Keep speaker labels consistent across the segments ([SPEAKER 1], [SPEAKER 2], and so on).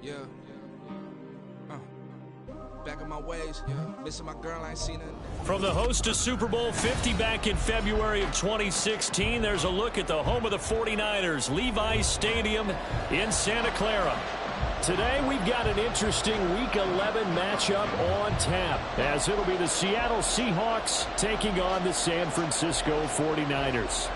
[SPEAKER 1] Yeah. Back on my ways. Yeah. Missing my girl, I ain't seen her.
[SPEAKER 2] From the host to Super Bowl 50 back in February of 2016, there's a look at the home of the 49ers, Levi's Stadium in Santa Clara. Today, we've got an interesting Week 11 matchup on tap, as it'll be the Seattle Seahawks taking on the San Francisco 49ers.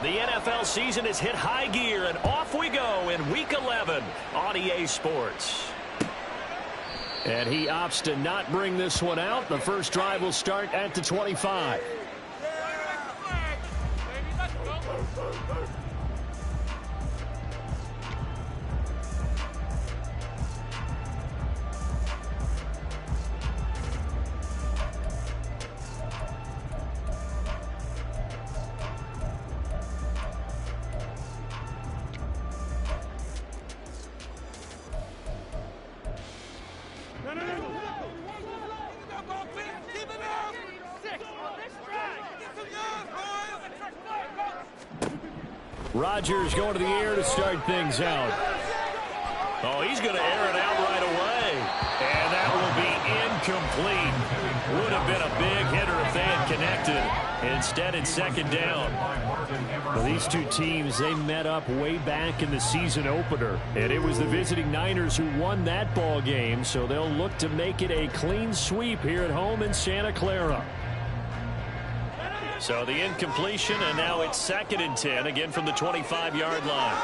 [SPEAKER 2] The NFL season has hit high gear, and off we go in Week 11 on EA Sports. And he opts to not bring this one out. The first drive will start at the 25. Rodgers going to the air to start things out. Oh, he's going to air it out right away. And that will be incomplete. Would have been a big hitter if they had connected. Instead, it's second down. Well, these two teams, they met up way back in the season opener. And it was the visiting Niners who won that ball game. So they'll look to make it a clean sweep here at home in Santa Clara. So the incompletion, and now it's 2nd and 10, again from the 25-yard line.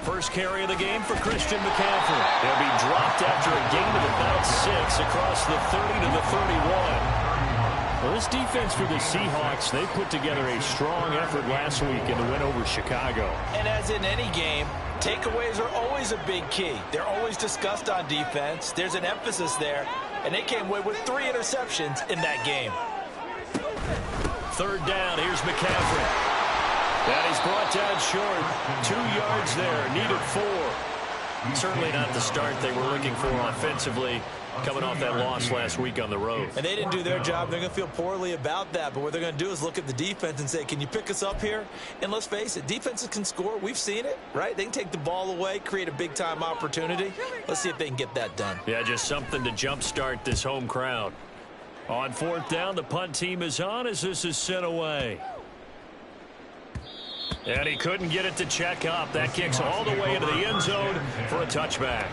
[SPEAKER 2] First carry of the game for Christian McCaffrey. He'll be dropped after a gain of about 6 across the 30 to the 31. Well, this defense for the Seahawks, they put together a strong effort last week in the win over Chicago.
[SPEAKER 3] And as in any game, takeaways are always a big key. They're always discussed on defense. There's an emphasis there, and they came away with 3 interceptions in that game.
[SPEAKER 2] Third down, here's McCaffrey. That is brought down short. 2 yards there, needed 4. Certainly not the start they were looking for offensively, coming off that loss last week on the road.
[SPEAKER 3] And they didn't do their job. They're going to feel poorly about that. But what they're going to do is look at the defense and say, can you pick us up here? And let's face it, defenses can score. We've seen it, right? They can take the ball away, create a big-time opportunity. Let's see if they can get that done.
[SPEAKER 2] Yeah, just something to jumpstart this home crowd. On 4th down, the punt team is on as this is sent away. And he couldn't get it to check up. That kicks all the way into the end zone for a touchback.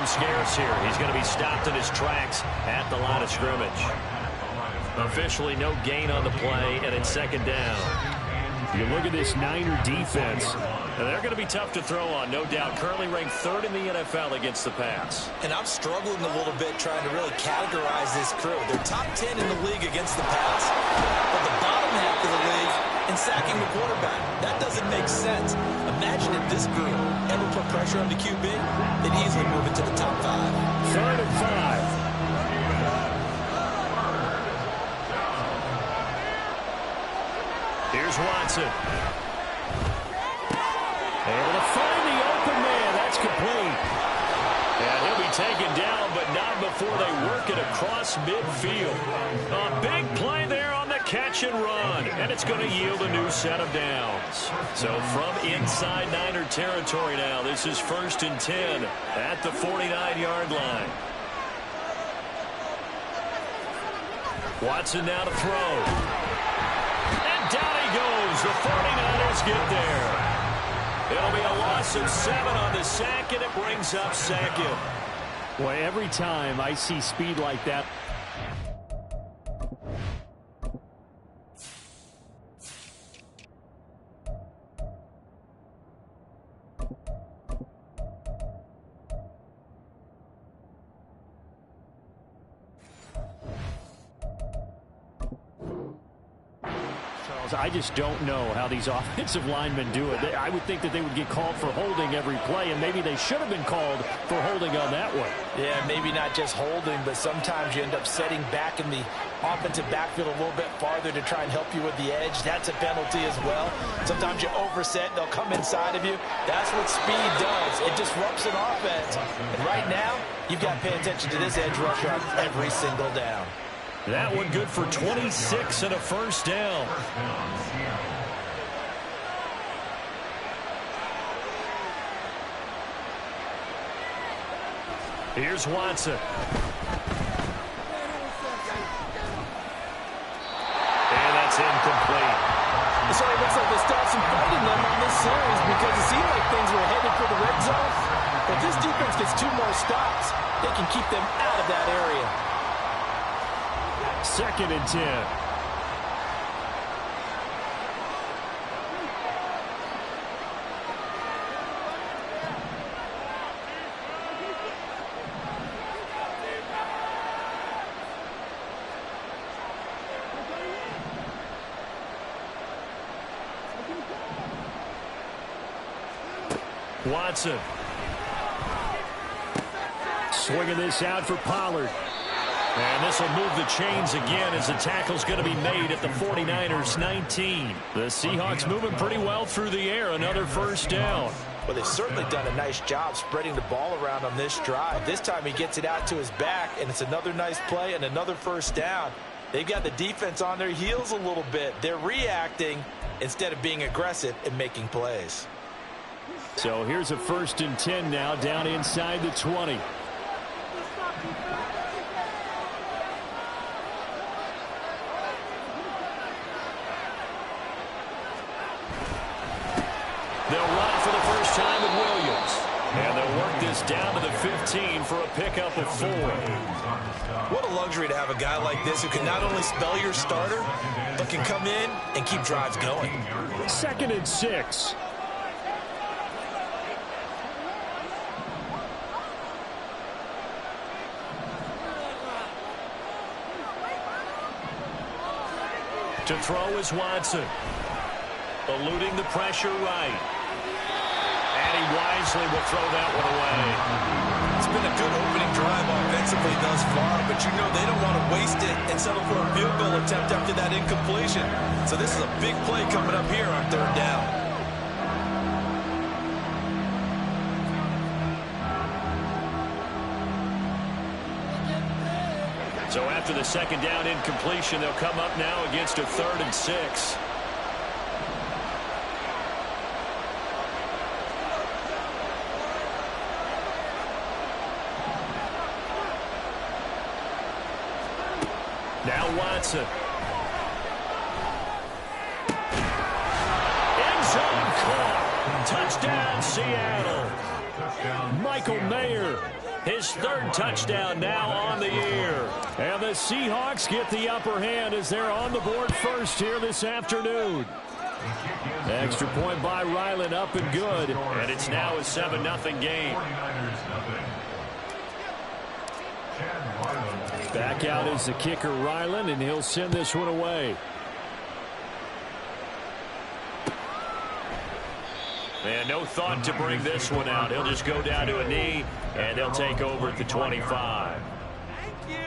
[SPEAKER 2] Scarce here. He's going to be stopped in his tracks at the line of scrimmage. Officially no gain on the play, and it's 2nd down. You look at this Niner defense, and they're going to be tough to throw on, no doubt. Currently ranked 3rd in the NFL against the pass.
[SPEAKER 3] And I'm struggling a little bit trying to really categorize this crew. They're top 10 in the league against the pass, but the bottom half of the league in sacking the quarterback. That doesn't make sense. Imagine if this group ever put pressure on the QB, they'd easily move it to the top 5.
[SPEAKER 2] 3rd and 5. Here's Watson. Able to find the open man. That's complete. And he'll be taken down, but not before they work it across midfield. A big play there on the catch and run, and it's going to yield a new set of downs. So from inside Niner territory now, this is 1st and 10 at the 49-yard line. Watson now to throw. And down he goes. The 49ers get there. It'll be a loss of 7 on the sack, and it brings up 2nd.
[SPEAKER 4] Boy, every time I see speed like that, Charles, I just don't know how these offensive linemen do it. I would think that they would get called for holding every play, and maybe they should have been called for holding on that one.
[SPEAKER 3] Yeah, maybe not just holding, but sometimes you end up setting back in the offensive backfield a little bit farther to try and help you with the edge. That's a penalty as well. Sometimes you overset, they'll come inside of you. That's what speed does. It disrupts an offense. And right now, you've got to pay attention to this edge rusher on every single down.
[SPEAKER 2] That one good for 26 and a first down. Here's Watson. And that's incomplete.
[SPEAKER 3] So it looks like they stopped some fighting them on this series because it seemed like things were headed for the red zone. But this defense gets 2 more stops. They can keep them out of that area.
[SPEAKER 4] 2nd and 10. Watson. Swinging this out for Pollard. And this will move the chains again as the tackle's going to be made at the 49ers 19. The Seahawks moving pretty well through the air. Another first down.
[SPEAKER 3] Well, they've certainly done a nice job spreading the ball around on this drive. This time he gets it out to his back, and it's another nice play and another first down. They've got the defense on their heels a little bit. They're reacting instead of being aggressive and making plays.
[SPEAKER 4] So here's a 1st and 10 now down inside the 20.
[SPEAKER 2] They'll run for the first time with Williams. And they'll work this down to the 15 for a pickup of 4.
[SPEAKER 3] What a luxury to have a guy like this who can not only spell your starter, but can come in and keep drives going.
[SPEAKER 4] 2nd and 6.
[SPEAKER 2] To throw is Watson. Eluding the pressure right. And he wisely will throw that one away.
[SPEAKER 3] It's been a good opening drive offensively thus far, but you know they don't want to waste it and settle for a field goal attempt after that incompletion. So this is a big play coming up here on 3rd down.
[SPEAKER 2] So after the 2nd down incompletion, they'll come up now against a 3rd and 6. Now Watson. End zone caught. Touchdown, Seattle.
[SPEAKER 4] Michael Mayer.
[SPEAKER 2] His 3rd touchdown now on the year.
[SPEAKER 4] And the Seahawks get the upper hand as they're on the board first here this afternoon. Extra point by Ryland, up and good.
[SPEAKER 2] And it's now a 7-0 game.
[SPEAKER 4] Back out is the kicker, Ryland, and he'll send this one away.
[SPEAKER 2] And no thought to bring this one out. He'll just go down to a knee, and they'll take over at the 25.
[SPEAKER 1] Thank you.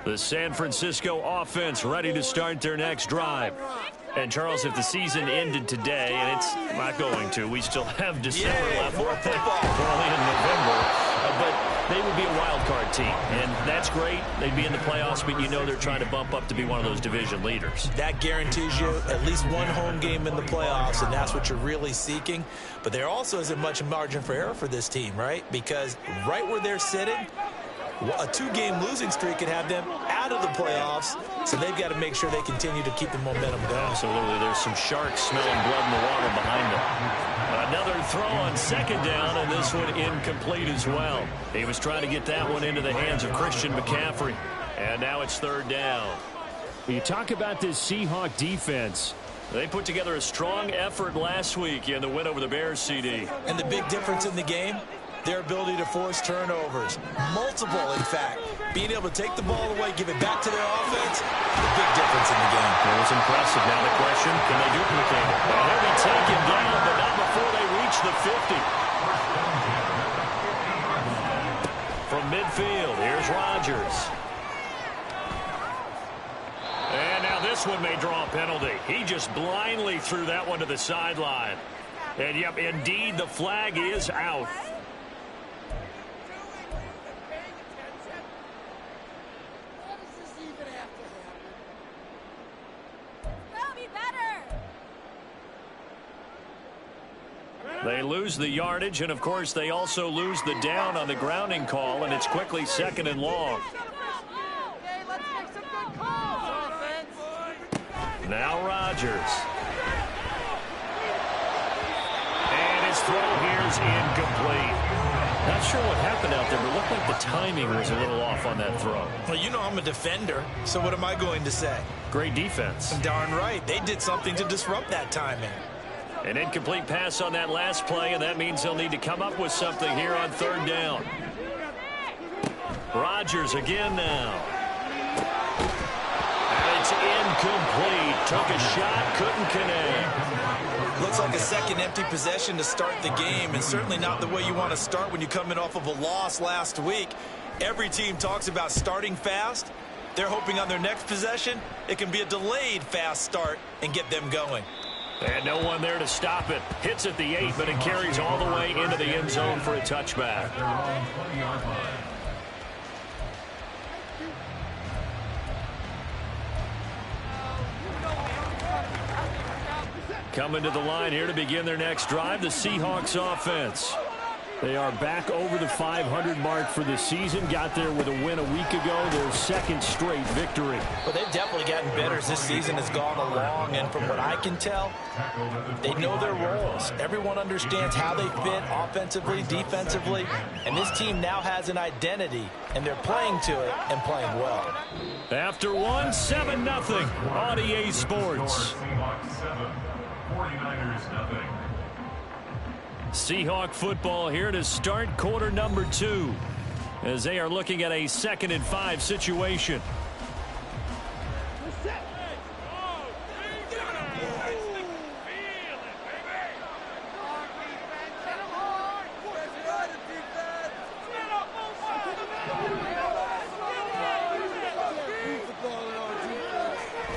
[SPEAKER 2] The San Francisco offense ready to start their next drive. And, Charles, if the season ended today, and it's not going to, we still have December left. We're early in November. But they would be a wild card team, and that's great. They'd be in the playoffs, but you know they're trying to bump up to be one of those division leaders.
[SPEAKER 3] That guarantees you at least one home game in the playoffs, and that's what you're really seeking. But there also isn't much margin for error for this team, right? Because right where they're sitting, a 2-game losing streak could have them out of the playoffs, so they've got to make sure they continue to keep the momentum going.
[SPEAKER 2] Absolutely. There's some sharks smelling blood in the water behind them. Another throw on 2nd down, and this one incomplete as well. He was trying to get that one into the hands of Christian McCaffrey. And now it's 3rd down.
[SPEAKER 4] You talk about this Seahawk defense.
[SPEAKER 2] They put together a strong effort last week in the win over the Bears, CD.
[SPEAKER 3] And the big difference in the game, their ability to force turnovers. Multiple, in fact. Being able to take the ball away, give it back to their offense, the big difference in the game.
[SPEAKER 2] It was impressive. Now the question, can they duplicate it? Well, they'll be taken down, but not before they reach the 50. From midfield, here's Rodgers. And now this one may draw a penalty. He just blindly threw that one to the sideline. And, yep, indeed, the flag is out. They lose the yardage, and, of course, they also lose the down on the grounding call, and it's quickly 2nd and long. Now Rodgers. And his throw here is incomplete. Not sure what happened out there, but it looked like the timing was a little off on that throw.
[SPEAKER 3] Well, you know I'm a defender, so what am I going to say?
[SPEAKER 2] Great defense.
[SPEAKER 3] Darn right. They did something to disrupt that timing.
[SPEAKER 2] An incomplete pass on that last play, and that means they'll need to come up with something here on 3rd down. Rodgers again now. And it's incomplete. Took a shot, couldn't connect.
[SPEAKER 3] Looks like a second empty possession to start the game, and certainly not the way you want to start when you're coming off of a loss last week. Every team talks about starting fast. They're hoping on their next possession, it can be a delayed fast start and get them going.
[SPEAKER 2] And no one there to stop it. Hits at the 8, but it carries all the way into the end zone for a touchback. Coming to the line here to begin their next drive, the Seahawks offense. They are back over the 500 mark for the season. Got there with a win a week ago, their 2nd straight victory.
[SPEAKER 3] Well, they've definitely gotten better as this season has gone along, and from what I can tell, they know their roles. Everyone understands how they fit offensively, defensively, and this team now has an identity, and they're playing to it and playing well.
[SPEAKER 2] After one, 7-0 on EA Sports.
[SPEAKER 5] 49ers nothing.
[SPEAKER 2] Seahawk football here to start quarter number 2 as they are looking at a 2nd and 5 situation.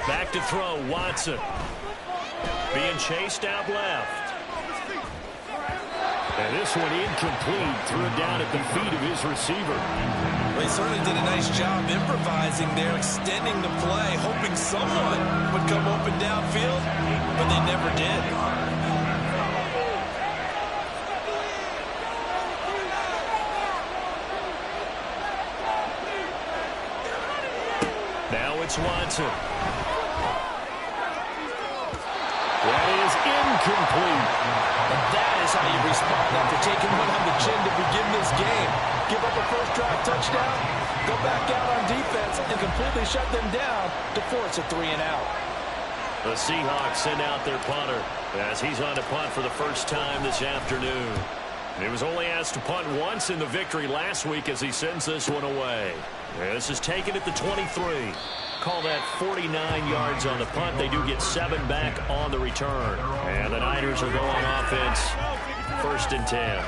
[SPEAKER 2] Back to throw, Watson. Being chased out left.
[SPEAKER 4] And this one incomplete. Threw it down at the feet of his receiver.
[SPEAKER 3] Well, he certainly did a nice job improvising there, extending the play, hoping someone would come open downfield, but they never did.
[SPEAKER 2] Now it's Watson.
[SPEAKER 4] That is incomplete.
[SPEAKER 3] And that is how you respond after taking one on the chin to begin this game. Give up a first drive touchdown, go back out on defense, and completely shut them down to force a 3 and out.
[SPEAKER 2] The Seahawks send out their punter as he's on to punt for the first time this afternoon. He was only asked to punt once in the victory last week as he sends this one away. This is taken at the 23. Call that 49 yards on the punt. They do get 7 back on the return. And the Niners are going offense. 1st and 10.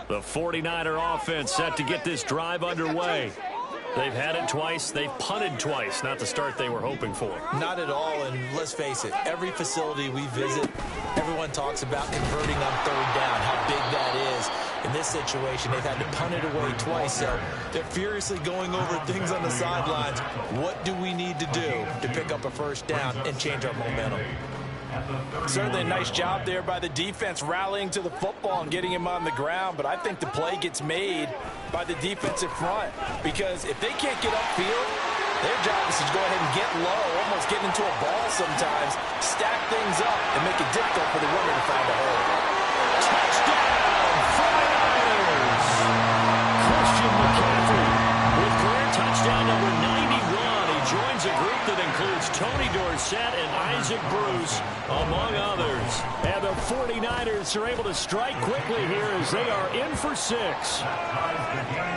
[SPEAKER 2] The 49er offense set to get this drive underway. They've had it twice. They've punted twice. Not the start they were hoping for.
[SPEAKER 3] Not at all, and let's face it, every facility we visit, everyone talks about converting on 3rd down, how big that is. In this situation, they've had to punt it away twice, so they're furiously going over things on the sidelines. What do we need to do to pick up a first down and change our momentum? Certainly a nice job there by the defense rallying to the football and getting him on the ground, but I think the play gets made by the defensive front because if they can't get upfield, their job is to go ahead and get low, almost get into a ball sometimes, stack things up, and make it difficult for the runner to find a hole.
[SPEAKER 4] group that includes Tony Dorsett and Isaac Bruce, among others. And the 49ers are able to strike quickly here as they are in for 6.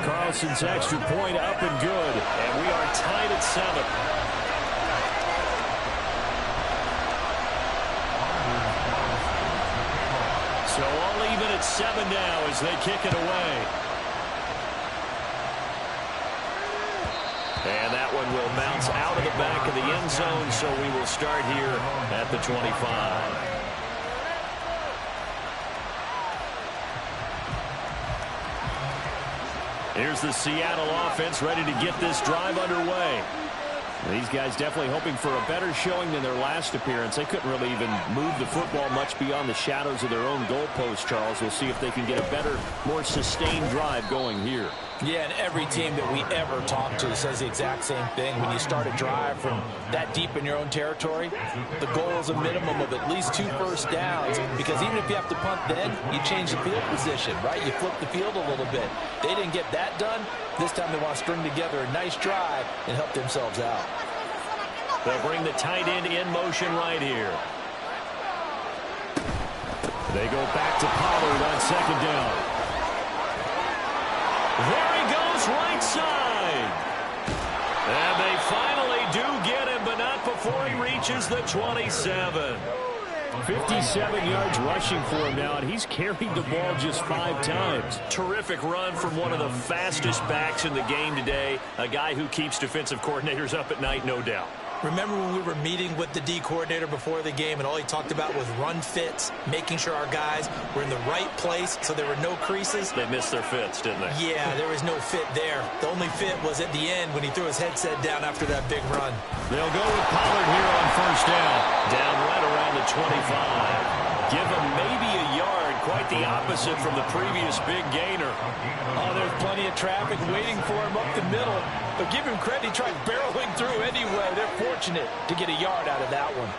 [SPEAKER 4] Carlson's extra point up and good, and we are tied at 7. So all even at 7 now as they kick it away. And that one will bounce out of the back of the end zone, so we will start here at the 25. Here's the Seattle offense ready to get this drive underway. These guys definitely hoping for a better showing than their last appearance. They couldn't really even move the football much beyond the shadows of their own goalpost, Charles. We'll see if they can get a better, more sustained drive going here.
[SPEAKER 3] Yeah, and every team that we ever talk to says the exact same thing. When you start a drive from that deep in your own territory, the goal is a minimum of at least 2 first downs, because even if you have to punt then, you change the field position, right? You flip the field a little bit. They didn't get that done. This time they want to string together a nice drive and help themselves out.
[SPEAKER 4] They'll bring the tight end in motion right here. They go back to Pollard on 2nd down. There he goes, right side. And they finally do get him, but not before he reaches the 27. 57 yards rushing for him now, and he's carried the ball just 5 times. Terrific run from one of the fastest backs in the game today, a guy who keeps defensive coordinators up at night, no doubt.
[SPEAKER 3] Remember when we were meeting with the D coordinator before the game and all he talked about was run fits, making sure our guys were in the right place so there were no creases?
[SPEAKER 4] They missed their fits, didn't they?
[SPEAKER 3] Yeah, there was no fit there. The only fit was at the end when he threw his headset down after that big run.
[SPEAKER 4] They'll go with Pollard here on 1st down. Down right around the 25. Give him maybe a yard, quite the opposite from the previous big gainer.
[SPEAKER 3] Oh, there's plenty of traffic waiting for him up the middle. But give him credit, he tried barreling through anyway. They're fortunate to get a yard out of that one.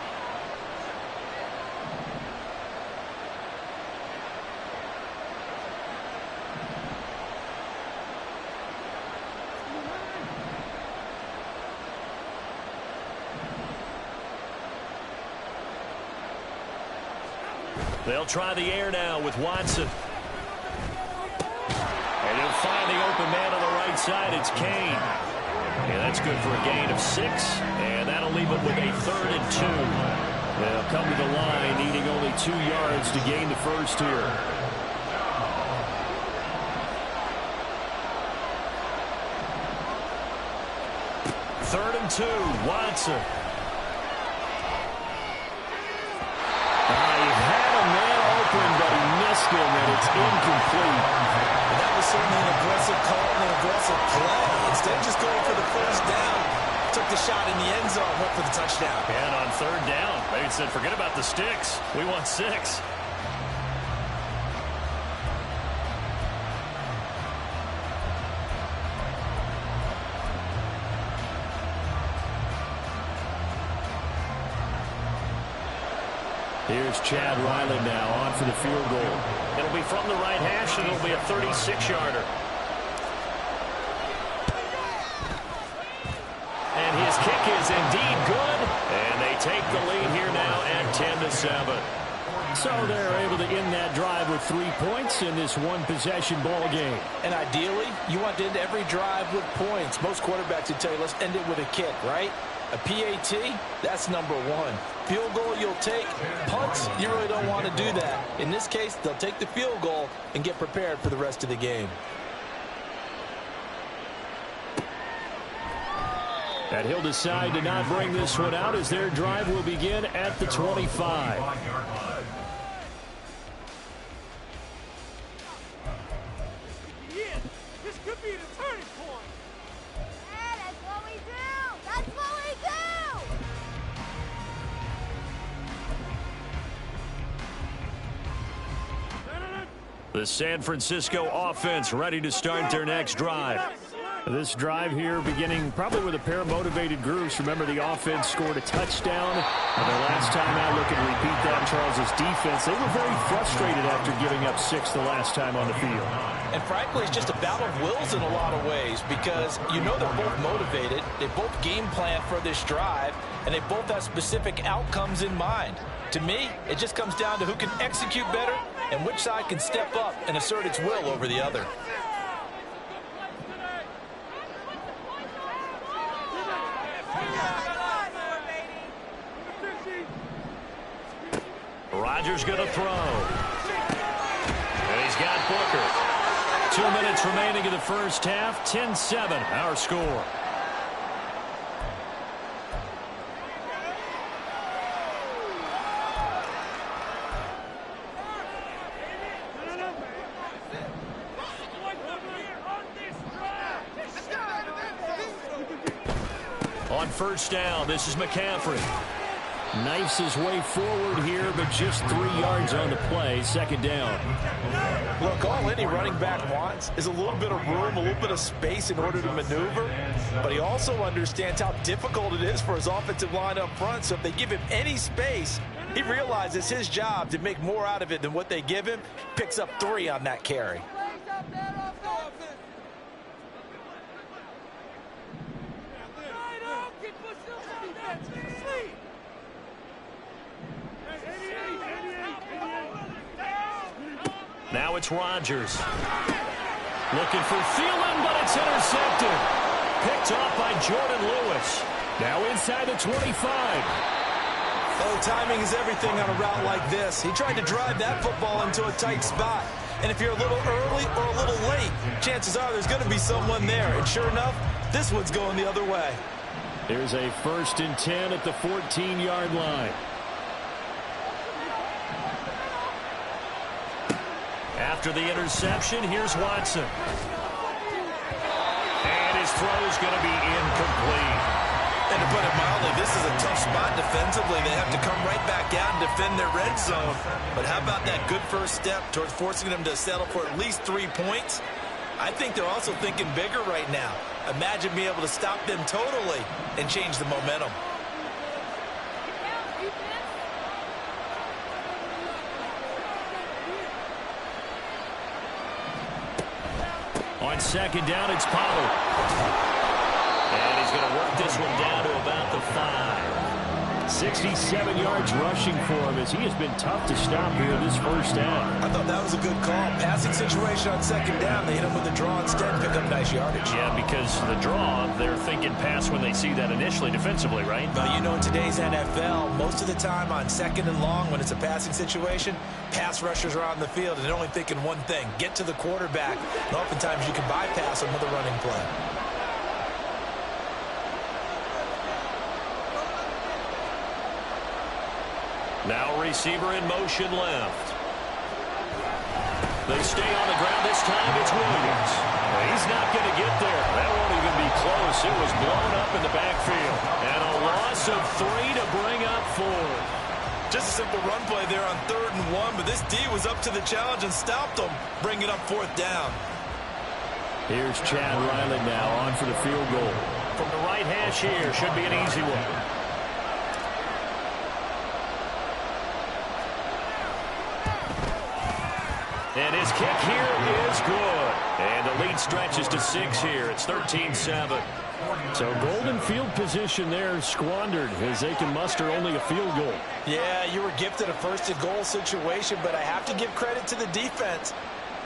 [SPEAKER 4] They'll try the air now with Watson. And he'll find the open man on the right side. It's Kane. And that's good for a gain of 6. And that'll leave it with a 3rd and 2. They'll come to the line, needing only 2 yards to gain the first here. Third and 2, Watson. He had a man open, but he missed him, and it's incomplete.
[SPEAKER 3] And that was certainly an aggressive call and an aggressive play. Instead of just going for the first down, took the shot in the end zone, went for the touchdown.
[SPEAKER 4] And on 3rd down, they said, forget about the sticks. We want 6. Here's Chad Riley now on for the field goal. It'll be from the right hash, and it'll be a 36-yarder. And his kick is indeed good. And they take the lead here now at 10-7. So they're able to end that drive with 3 points in this one-possession ball game.
[SPEAKER 3] And ideally, you want to end every drive with points. Most quarterbacks would tell you, let's end it with a kick, right? A PAT, that's number 1. Field goal you'll take. Punts, you really don't want to do that. In this case, they'll take the field goal and get prepared for the rest of the game.
[SPEAKER 4] And he'll decide to not bring this one out as their drive will begin at the 25.
[SPEAKER 5] This could be the turning point. Yeah, that's what we do. That's what we do.
[SPEAKER 4] The San Francisco offense ready to start their next drive. This drive here beginning probably with a pair of motivated groups. Remember, the offense scored a touchdown. And the last time out, looking to repeat that, Charles' defense, they were very frustrated after giving up 6 the last time on the field.
[SPEAKER 3] And frankly, it's just a battle of wills in a lot of ways because you know they're both motivated. They both game plan for this drive, and they both have specific outcomes in mind. To me, it just comes down to who can execute better and which side can step up and assert its will over the other.
[SPEAKER 4] Rodgers going to throw. And he's got Booker. 2 minutes remaining in the first half. 10-7, our score. On first down, this is McCaffrey. Knifes his way forward here, but just 3 yards on the play. Second down.
[SPEAKER 3] Look, all any running back wants is a little bit of room, a little bit of space in order to maneuver. But he also understands how difficult it is for his offensive line up front. So if they give him any space, he realizes his job to make more out of it than what they give him. Picks up 3 on that carry.
[SPEAKER 4] Now it's Rodgers. Looking for Thielen, but it's intercepted. Picked off by Jordan Lewis. Now inside the 25.
[SPEAKER 3] Oh, timing is everything on a route like this. He tried to drive that football into a tight spot. And if you're a little early or a little late, chances are there's going to be someone there. And sure enough, this one's going the other way.
[SPEAKER 4] Here's a 1st and 10 at the 14-yard line. After the interception, here's Watson. And his throw's going to be incomplete.
[SPEAKER 3] And to put it mildly, this is a tough spot defensively. They have to come right back out and defend their red zone. But how about that good first step towards forcing them to settle for at least 3 points? I think they're also thinking bigger right now. Imagine being able to stop them totally and change the momentum.
[SPEAKER 4] On second down, it's Pollard. And he's going to work this one down to about the 5. 67 yards rushing for him as he has been tough to stop here this first half.
[SPEAKER 3] I thought that was a good call. Passing situation on second down. They hit him with a draw instead, pick up nice yardage.
[SPEAKER 4] Yeah, because the draw, they're thinking pass when they see that initially defensively, right?
[SPEAKER 3] But you know, in today's NFL, most of the time on second and long, when it's a passing situation, pass rushers are on the field and they're only thinking one thing, get to the quarterback. And oftentimes you can bypass them with a running play.
[SPEAKER 4] Now receiver in motion left. They stay on the ground. This time it's Williams. He's not going to get there. That won't even be close. It was blown up in the backfield. And a loss of 3 to bring up 4.
[SPEAKER 3] Just a simple run play there on 3rd and 1, but this D was up to the challenge and stopped them, bringing up 4th down.
[SPEAKER 4] Here's Chad Riley now on for the field goal. From the right hash here, should be an easy one. And his kick here is good. And the lead stretches to 6 here. It's 13-7. So golden field position there squandered as they can muster only a field goal.
[SPEAKER 3] Yeah, you were gifted a 1st and goal situation, but I have to give credit to the defense.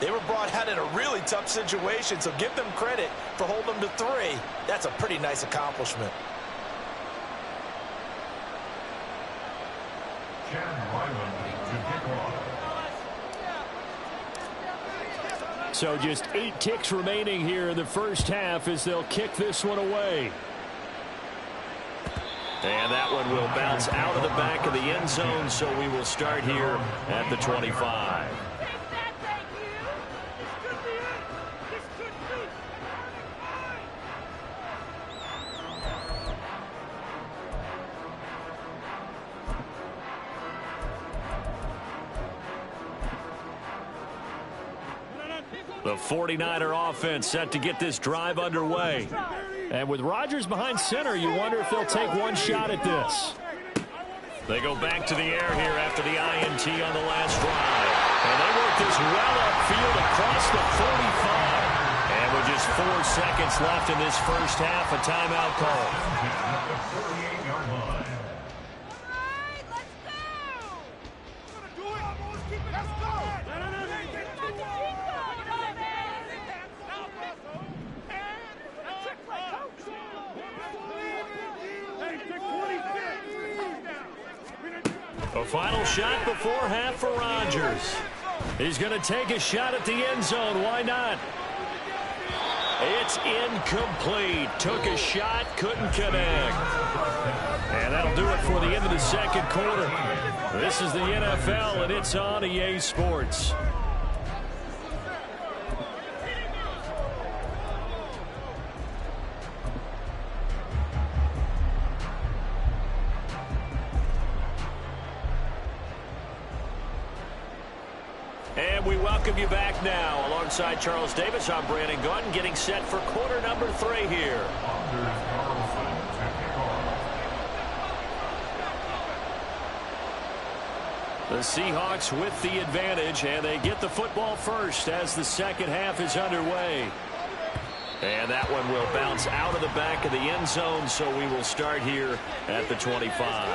[SPEAKER 3] They were brought out in a really tough situation, so give them credit for holding them to 3. That's a pretty nice accomplishment.
[SPEAKER 4] So just 8 ticks remaining here in the first half as they'll kick this one away. And that one will bounce out of the back of the end zone, so we will start here at the 25. The 49er offense set to get this drive underway.
[SPEAKER 2] And with Rodgers behind center, you wonder if they'll take one shot at this.
[SPEAKER 4] They go back to the air here after the INT on the last drive. And they work this well upfield across the 45. And with just 4 seconds left in this first half, a timeout call. A final shot before half for Rodgers. He's going to take a shot at the end zone. Why not? It's incomplete. Took a shot, couldn't connect. And that'll do it for the end of the second quarter. This is the NFL, and it's on EA Sports. And we welcome you back now. Alongside Charles Davis, I'm Brandon Gunn, getting set for quarter number 3 here. The Seahawks with the advantage, and they get the football first as the second half is underway. And that one will bounce out of the back of the end zone, so we will start here at the 25.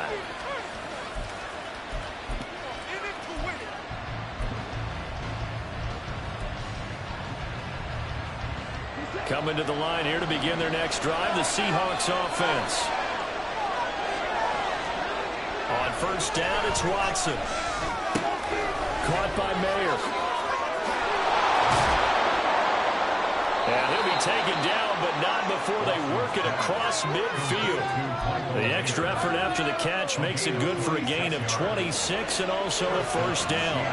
[SPEAKER 4] Coming to the line here to begin their next drive, the Seahawks offense. On first down, it's Watson. Caught by Mayer. And he'll be taken down, but not before they work it across midfield. The extra effort after the catch makes it good for a gain of 26 and also a first down.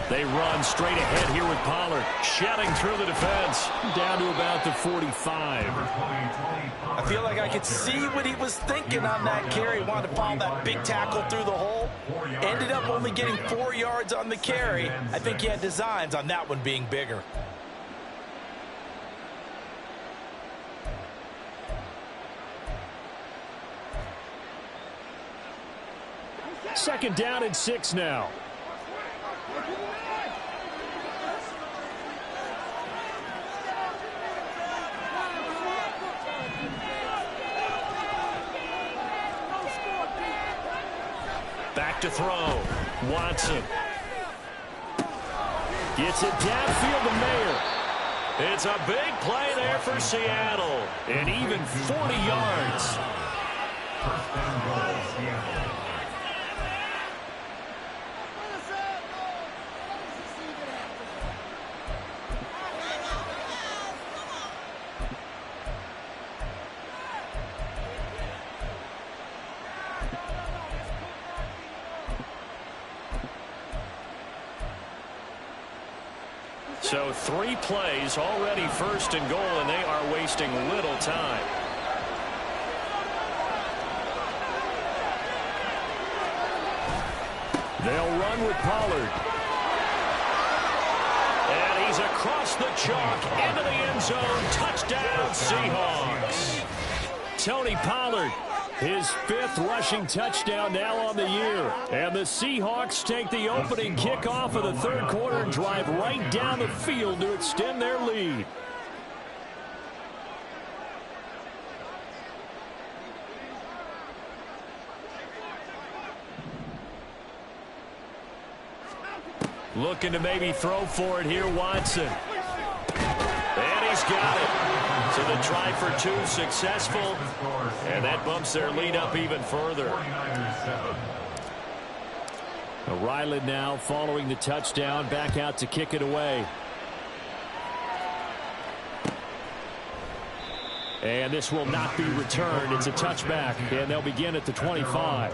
[SPEAKER 4] They run straight ahead here with Pollard, shedding through the defense, down to about the 45.
[SPEAKER 3] I feel like I could see what he was thinking on that carry. Wanted to follow that big tackle through the hole. Ended up only getting 4 yards on the carry. I think he had designs on that one being bigger.
[SPEAKER 2] Second down and 6 now.
[SPEAKER 4] Back to throw. Watson. Gets it downfield to Mayer. It's a big play there for Seattle. And even 40 yards. So 3 plays already first and goal, and they are wasting little time.
[SPEAKER 2] They'll run with Pollard.
[SPEAKER 4] And he's across the chalk into the end zone. Touchdown, Seahawks.
[SPEAKER 2] Tony Pollard, his 5th rushing touchdown now on the year. And the Seahawks take the opening kickoff of the third quarter and drive right down the field to extend their lead. Looking to maybe throw for it here, Watson.
[SPEAKER 4] And he's got it. So the try for 2 successful, and that bumps their lead up even further.
[SPEAKER 2] Ryland now following the touchdown, back out to kick it away. And this will not be returned. It's a touchback, and they'll begin at the 25.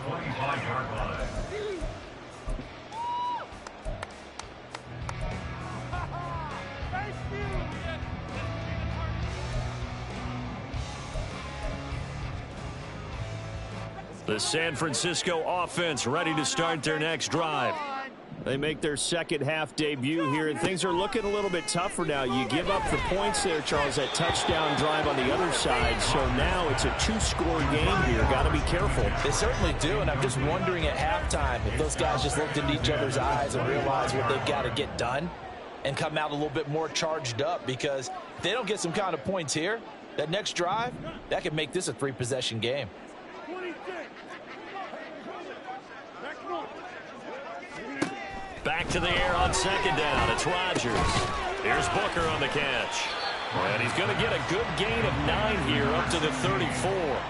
[SPEAKER 4] The San Francisco offense ready to start their next drive. They make their second half debut here, and things are looking a little bit tougher now. You give up the points there, Charles, that touchdown drive on the other side. So now it's a 2-score game here. Got to be careful.
[SPEAKER 3] They certainly do, and I'm just wondering at halftime if those guys just looked into each other's eyes and realized what they've got to get done and come out a little bit more charged up, because if they don't get some kind of points here, that next drive, that could make this a 3-possession game.
[SPEAKER 4] Back to the air on second down. It's Rodgers. Here's Booker on the catch. And he's going to get a good gain of 9 here up to the 34.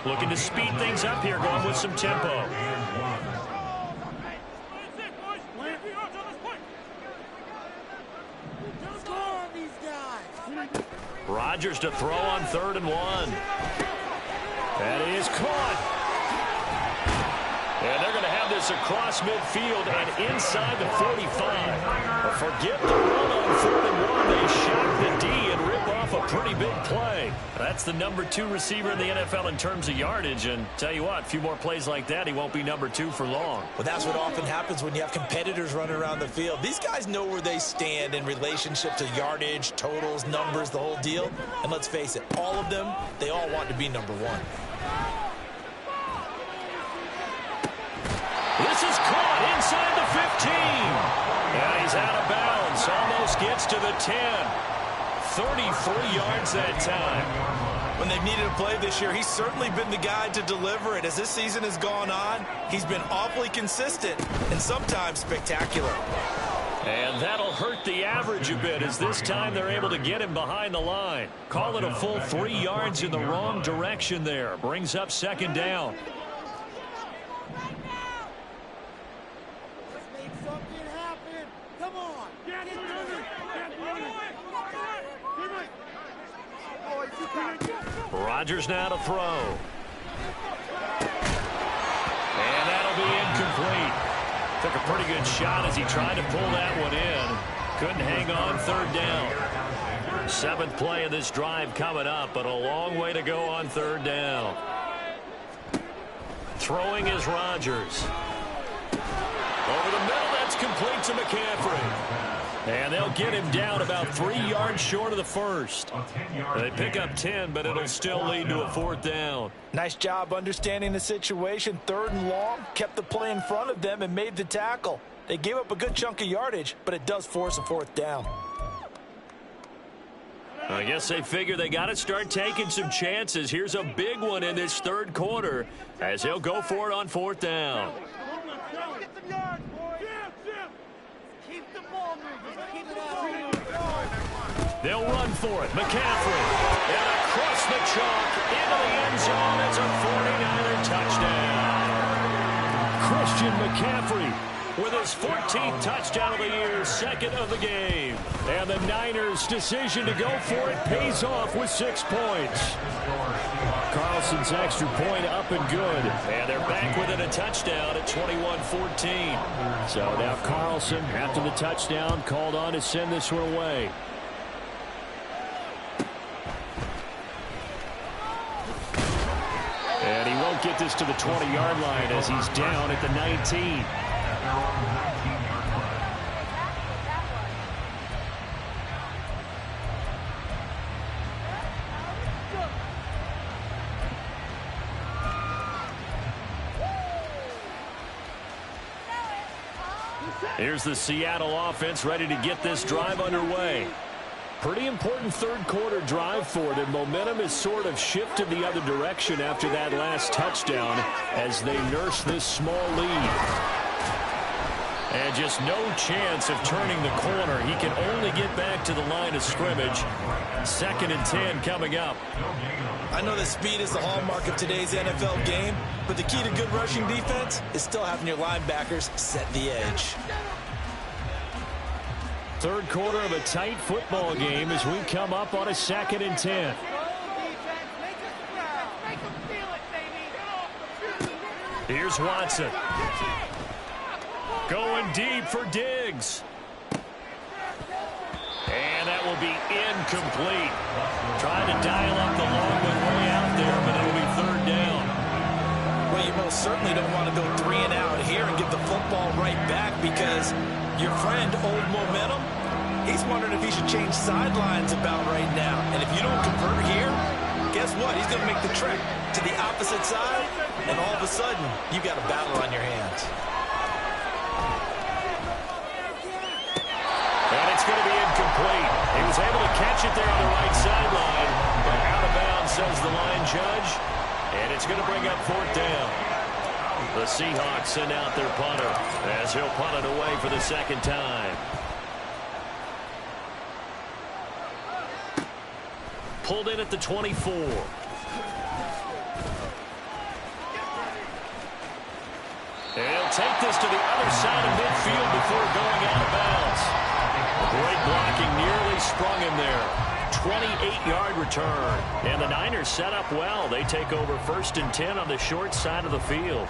[SPEAKER 4] Looking to speed things up here, going with some tempo. Rodgers to throw on 3rd and 1. That is caught. And they're going to have this across midfield and inside the 45. But forget the run on 3rd and 1. They shock the D and rip off a pretty big play. That's the number 2 receiver in the NFL in terms of yardage. And tell you what, a few more plays like that, he won't be number 2 for long.
[SPEAKER 3] Well, that's what often happens when you have competitors running around the field. These guys know where they stand in relationship to yardage, totals, numbers, the whole deal. And let's face it, all of them, they all want to be number 1.
[SPEAKER 4] This is caught inside the 15. And he's out of bounds. Almost gets to the 10. 33 yards that time.
[SPEAKER 3] When they've needed a play this year, he's certainly been the guy to deliver it. As this season has gone on, he's been awfully consistent and sometimes spectacular.
[SPEAKER 4] And that'll hurt the average a bit, as this time they're able to get him behind the line. Call it a full 3 yards in the wrong direction there. Brings up second down. Rodgers now to throw. And that'll be incomplete. Took a pretty good shot as he tried to pull that one in. Couldn't hang on 3rd down. 7th play of this drive coming up, but a long way to go on 3rd down. Throwing is Rodgers. Over the middle, that's complete to McCaffrey. And they'll get him down about 3 yards short of the first. They pick up 10, but it'll still lead to a 4th down.
[SPEAKER 3] Nice job understanding the situation. 3rd and long, kept the play in front of them and made the tackle. They gave up a good chunk of yardage, but it does force a 4th down.
[SPEAKER 4] I guess they figure they got to start taking some chances. Here's a big one in this 3rd quarter as he'll go for it on 4th down. They'll run for it. McCaffrey. And across the chalk into the end zone. It's a 49er touchdown. Christian McCaffrey with his 14th touchdown of the year, 2nd of the game. And the Niners' decision to go for it pays off with 6 points. Carlson's extra point up and good. And they're back within a touchdown at 21-14. So now Carlson, after the touchdown, called on to send this one away. And he won't get this to the 20-yard line as he's down at the 19. Here's the Seattle offense ready to get this drive underway. Pretty important 3rd quarter drive for them. Momentum has sort of shifted the other direction after that last touchdown as they nurse this small lead. And just no chance of turning the corner. He can only get back to the line of scrimmage. 2nd and 10 coming up.
[SPEAKER 3] I know that speed is the hallmark of today's NFL game, but the key to good rushing defense is still having your linebackers set the edge.
[SPEAKER 4] 3rd quarter of a tight football game as we come up on a 2nd and 10. Here's Watson. Going deep for Diggs. And that will be incomplete. Trying to dial up the long one way out there, but it'll be 3rd down.
[SPEAKER 3] Well, Well, you most certainly don't want to go 3 and out here and give the football right back because your friend, Old Momentum, he's wondering if he should change sidelines about right now. And if you don't convert here, guess what? He's going to make the trek to the opposite side, and all of a sudden, you've got a battle on your hands.
[SPEAKER 4] And it's going to be incomplete. He was able to catch it there on the right sideline, but out of bounds, says the line judge. And it's going to bring up 4th down. The Seahawks send out their punter as he'll punt it away for the 2nd time. Pulled in at the 24. And he'll take this to the other side of midfield before going out of bounds. Great blocking, nearly sprung him there. 28-yard return. And the Niners set up well. They take over 1st and 10 on the short side of the field.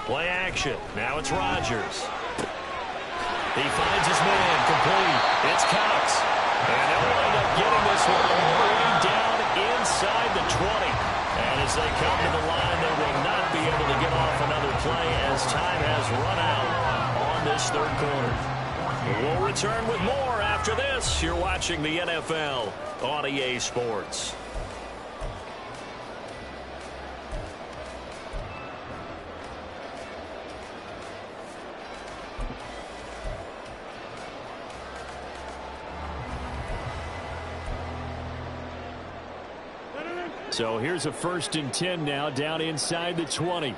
[SPEAKER 4] Play action. Now it's Rodgers. He finds his man, complete. It's Cox. And they'll wind up getting this one all the way down inside the 20. And as they come to the line, they will not be able to get off another play as time has run out on this 3rd quarter. We'll return with more after this. You're watching the NFL on EA Sports. So here's a 1st and 10 now down inside the 20.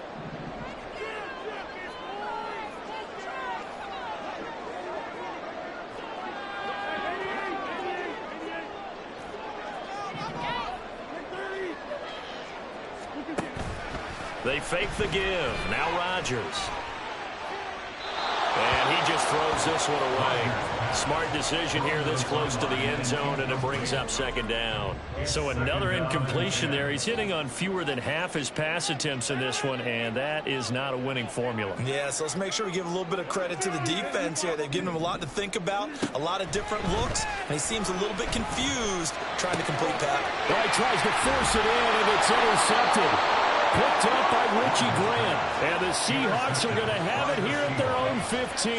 [SPEAKER 4] They fake the give. Now Rodgers. And he just throws this one away. Smart decision here this close to the end zone, and it brings up 2nd down. So another incompletion there. He's hitting on fewer than half his pass attempts in this one, and that is not a winning formula.
[SPEAKER 3] Yeah, so let's make sure we give a little bit of credit to the defense here. They've given him a lot to think about, a lot of different looks, and he seems a little bit confused trying to complete that.
[SPEAKER 4] Well, he tries to force it in, and it's intercepted. Picked up by Richie Grant. And the Seahawks are going to have it here at their own 15.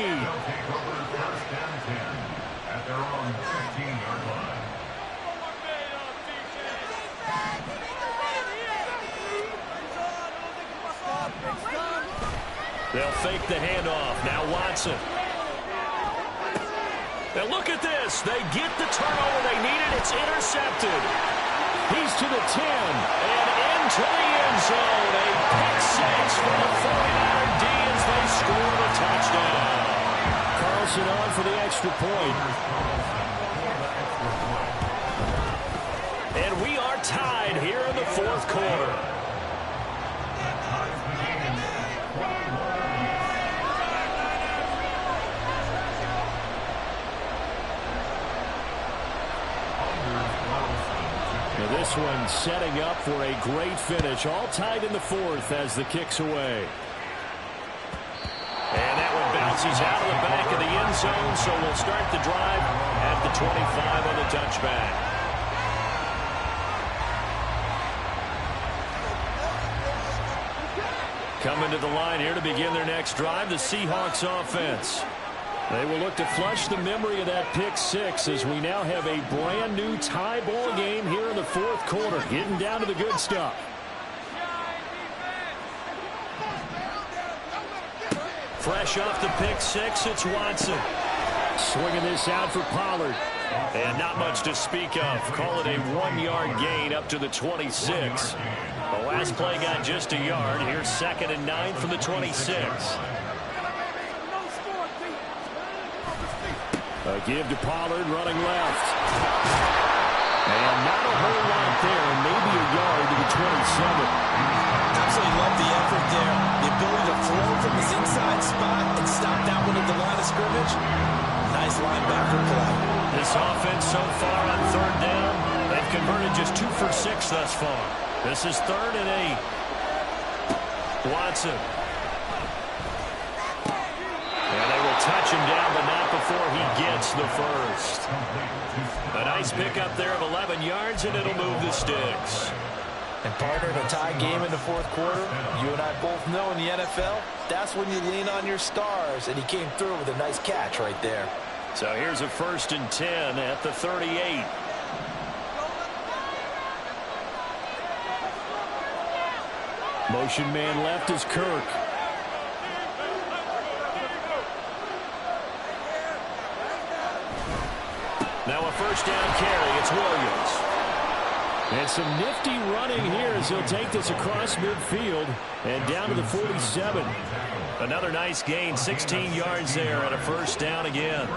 [SPEAKER 4] They'll fake the handoff. Now Watson. And look at this. They get the turnover they needed. It's intercepted. He's to the 10 and into the end zone. A pick 6 for the 49er D as they score the touchdown. Carlson on for the extra point. And we are tied here in the 4th quarter. This one setting up for a great finish. All tied in the 4th as the kick's away. And that one bounces out of the back of the end zone, so we'll start the drive at the 25 on the touchback. Coming to the line here to begin their next drive, the Seahawks offense. They will look to flush the memory of that pick 6 as we now have a brand new tie ball game here in the 4th quarter, getting down to the good stuff. Fresh off the pick 6, it's Watson. Swinging this out for Pollard. And not much to speak of. Call it a 1-yard gain up to the 26. The last play got just a yard. Here's 2nd and 9 from the 26. A give to Pollard, running left. And not a whole lot there, maybe a yard to the 27.
[SPEAKER 3] Absolutely love the effort there. The ability to throw from his inside spot and stop that one at the line of scrimmage. Nice linebacker play.
[SPEAKER 2] This offense so far on 3rd down, they've converted just 2 for 6 thus far.
[SPEAKER 4] This is 3rd and 8. Watson. And they will touch him down, but not before he gets the first. A nice pickup there of 11 yards, and it'll move the sticks.
[SPEAKER 3] And partner, in a tie game in the 4th quarter, you and I both know in the NFL, that's when you lean on your stars, and he came through with a nice catch right there.
[SPEAKER 4] So here's a 1st and 10 at the 38. Motion man left is Kirk. Now a 1st down carry. It's Williams. And some nifty running here as he'll take this across midfield and down to the 47. Another nice gain, 16 yards there and a 1st down again.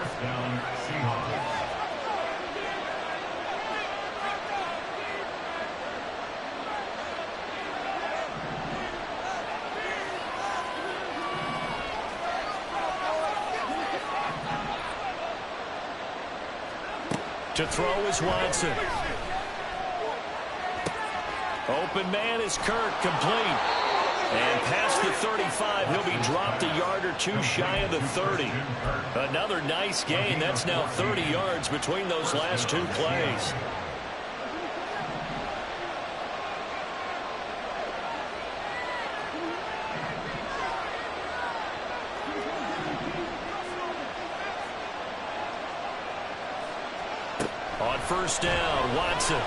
[SPEAKER 4] To throw is Watson. Open man is Kirk, complete. And past the 35, he'll be dropped a yard or two shy of the 30. Another nice gain. That's now 30 yards between those last 2 plays. On 1st down, Watson.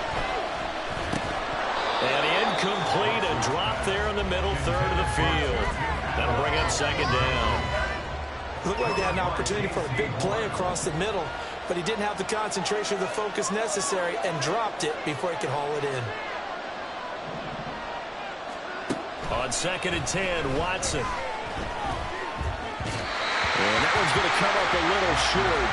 [SPEAKER 4] And incomplete, a drop there in the middle 3rd of the field. That'll bring up 2nd down.
[SPEAKER 3] Looked like they had an opportunity for a big play across the middle, but he didn't have the concentration or the focus necessary and dropped it before he could haul it in.
[SPEAKER 4] On 2nd and 10, Watson. And that one's going to come up a little short.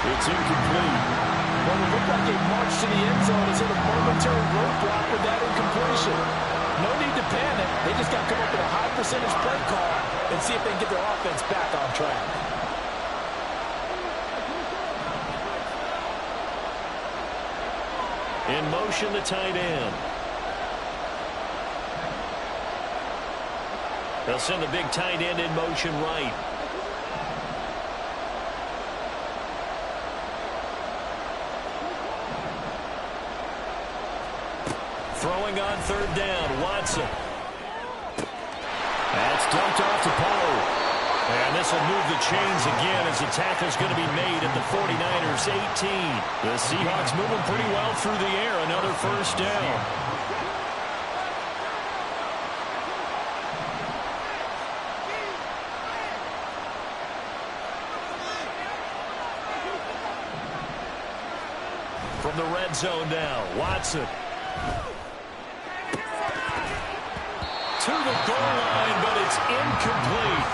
[SPEAKER 4] It's incomplete.
[SPEAKER 3] Well, it looked like they marched to the end zone as hit a momentary roadblock with that incompletion. No need to panic. They just got to come up with a high percentage play call and see if they can get their offense back on track.
[SPEAKER 4] In motion, the tight end. They'll send the big tight end in motion right. Throwing on 3rd down, Watson. That's dumped off to Pollard. And this will move the chains again as the tackle's going to be made at the 49ers 18. The Seahawks moving pretty well through the air. Another 1st down. From the red zone now, Watson. To the goal line, but it's incomplete.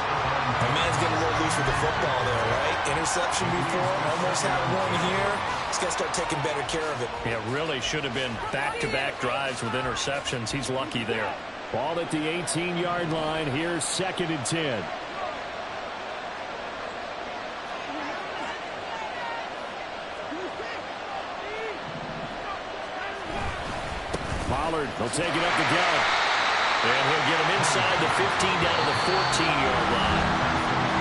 [SPEAKER 3] The man's getting a little loose with the football there, right? Interception before, almost had one here. He's got to start taking better care of it.
[SPEAKER 4] Yeah, really should have been back-to-back drives with interceptions. He's lucky there. Ball at the 18-yard line. Here's 2nd and 10. Pollard will take it up the gut. And he'll get him inside the 15 down to the 14-yard line.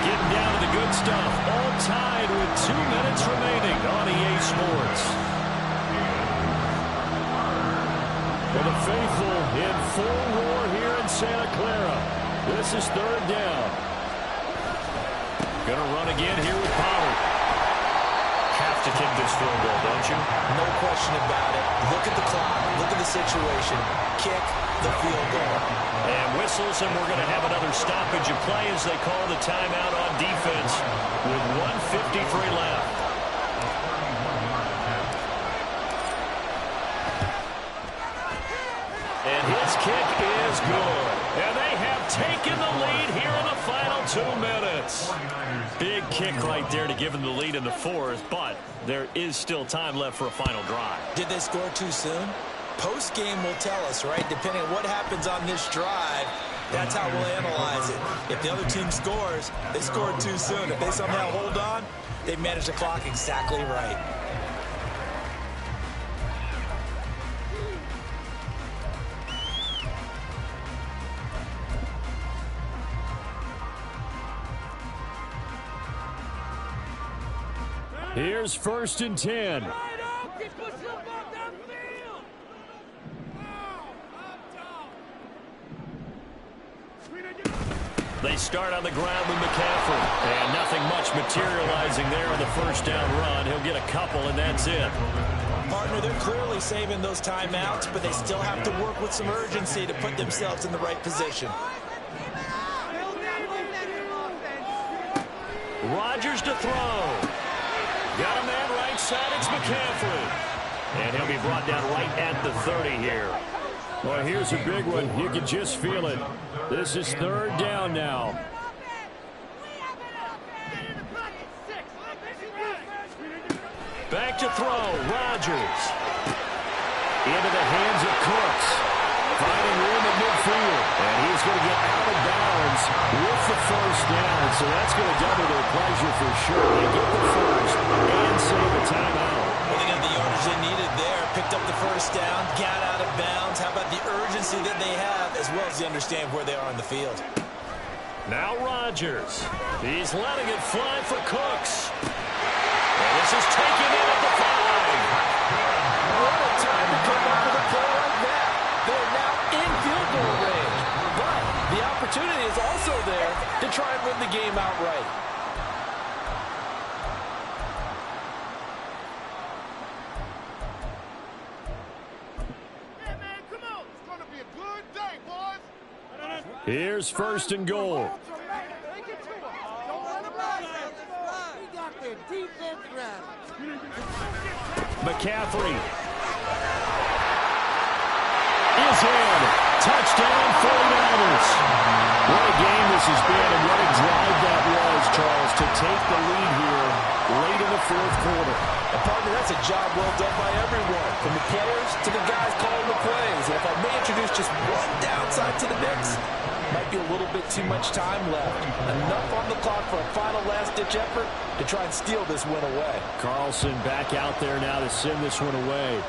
[SPEAKER 4] Getting down to the good stuff. All tied with 2 minutes remaining on EA Sports. For the faithful in full roar here in Santa Clara. This is 3rd down. Going to run again here with Pollard. Have to kick this field goal, don't you?
[SPEAKER 3] No question about it. Look at the clock. Look at the situation. Kick the field goal.
[SPEAKER 4] And whistles, and we're going to have another stoppage of play as they call the timeout on defense with 1:53 left. And his kick is good. And they have taken the lead here in the final 2 minutes. Big kick right there to give them the lead in the 4th, but there is still time left for a final drive.
[SPEAKER 3] Did they score too soon? Post-game will tell us, right? Depending on what happens on this drive, that's how we'll analyze it. If the other team scores, they scored too soon. If they somehow hold on, they've managed the clock exactly right.
[SPEAKER 4] Here's 1st and 10. They start on the ground with McCaffrey. And nothing much materializing there on the first down run. He'll get a couple, and that's it.
[SPEAKER 3] Partner, they're clearly saving those timeouts, but they still have to work with some urgency to put themselves in the right position.
[SPEAKER 4] Rodgers to throw. Got a man right side. It's McCaffrey. And he'll be brought down right at the 30 here. Well, here's a big one. You can just feel it. This is 3rd down now. Back to throw. Rodgers. Into the hands of Cooks. Finding room at midfield. And he's going to get out of bounds with the 1st down. So that's going to double their pleasure for sure. They get the 1st and save a timeout.
[SPEAKER 3] Well, they got the yardage they needed there. Picked up the 1st down. Got out of bounds. How about the urgency that they have as well as they understand where they are on the field?
[SPEAKER 4] Now Rodgers. He's letting it fly for Cooks. And this is taken in at the 5.
[SPEAKER 6] What a time to come up with a play like that. They're now in field goal range. But the opportunity is also there to try and win the game outright.
[SPEAKER 5] Yeah, man, come on. It's going to be a good day, boys.
[SPEAKER 4] Here's 1st and goal. McCaffrey is in. Touchdown 49ers. What a game this has been and what a drive that was, Charles, to take the lead here late in the 4th quarter.
[SPEAKER 6] And partner, that's a job well done by everyone, from the players to the guys calling the plays. And if I may introduce just one downside to the mix, might be a little bit too much time left. Enough on the clock for a final last-ditch effort to try and steal this win away.
[SPEAKER 4] Carlson back out there now to send this one away.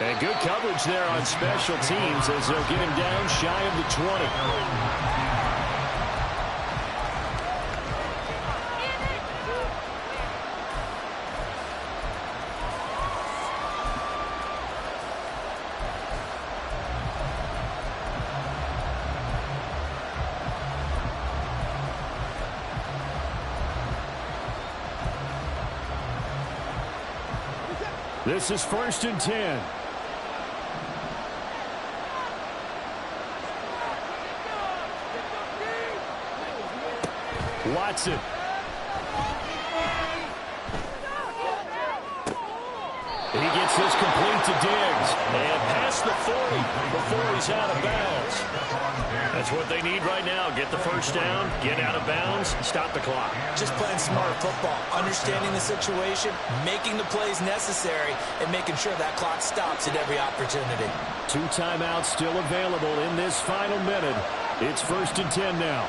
[SPEAKER 4] And good coverage there on special teams as they'll get him down shy of the 20. This is 1st and 10. Watson. He gets this complete to Diggs. And past the 40 before he's out of bounds. That's what they need right now. Get the 1st down, get out of bounds, stop the clock.
[SPEAKER 3] Just playing smart football, understanding the situation, making the plays necessary, and making sure that clock stops at every opportunity.
[SPEAKER 4] 2 timeouts still available in this final minute. It's 1st and 10 now.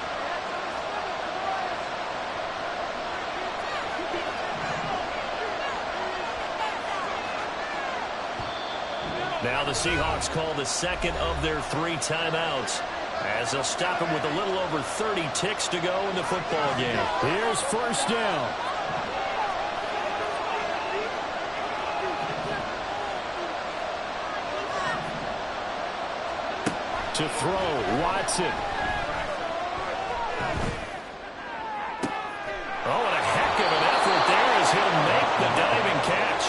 [SPEAKER 4] Now the Seahawks call the 2nd of their 3 timeouts as they'll stop him with a little over 30 ticks to go in the football game. Here's 1st down. To throw, Watson. Oh, and a heck of an effort there as he'll make the diving catch.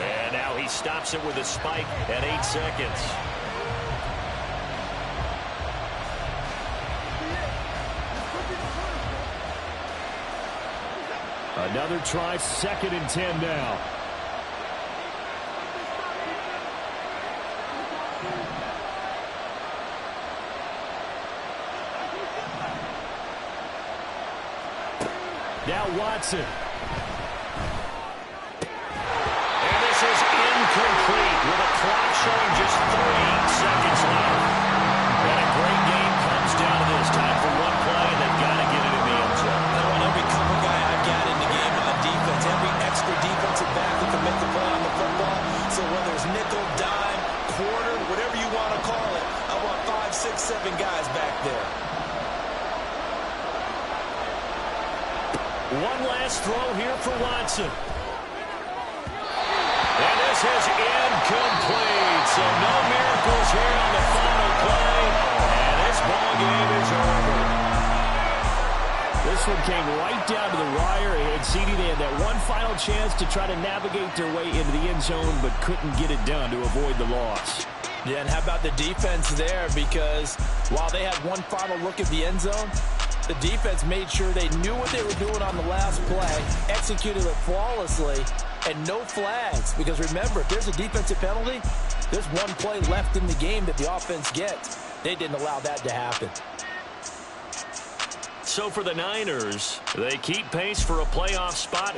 [SPEAKER 4] And now he stops it with a spike at 8 seconds. Another try, 2nd and 10 now. Now Watson. And this is incomplete with a clock showing just 3 seconds left. And a great game comes down to this. Time for one play, and they've got to get it in the end zone.
[SPEAKER 3] I want every cover guy I've got in the game on defense, every extra defensive back that can make the play on the football. So whether it's nickel, dime, quarter, whatever you want to call it, 7 guys back there.
[SPEAKER 4] One last throw here for Watson. And this is incomplete. So no miracles here on the final play. And this ball game is over. This one came right down to the wire. And CD, they had that one final chance to try to navigate their way into the end zone, but couldn't get it done to avoid the loss.
[SPEAKER 6] Yeah, and how about the defense there? Because while they had one final look at the end zone, the defense made sure they knew what they were doing on the last play, executed it flawlessly, and no flags. Because remember, if there's a defensive penalty, there's one play left in the game that the offense gets. They didn't allow that to happen.
[SPEAKER 4] So for the Niners, they keep pace for a playoff spot.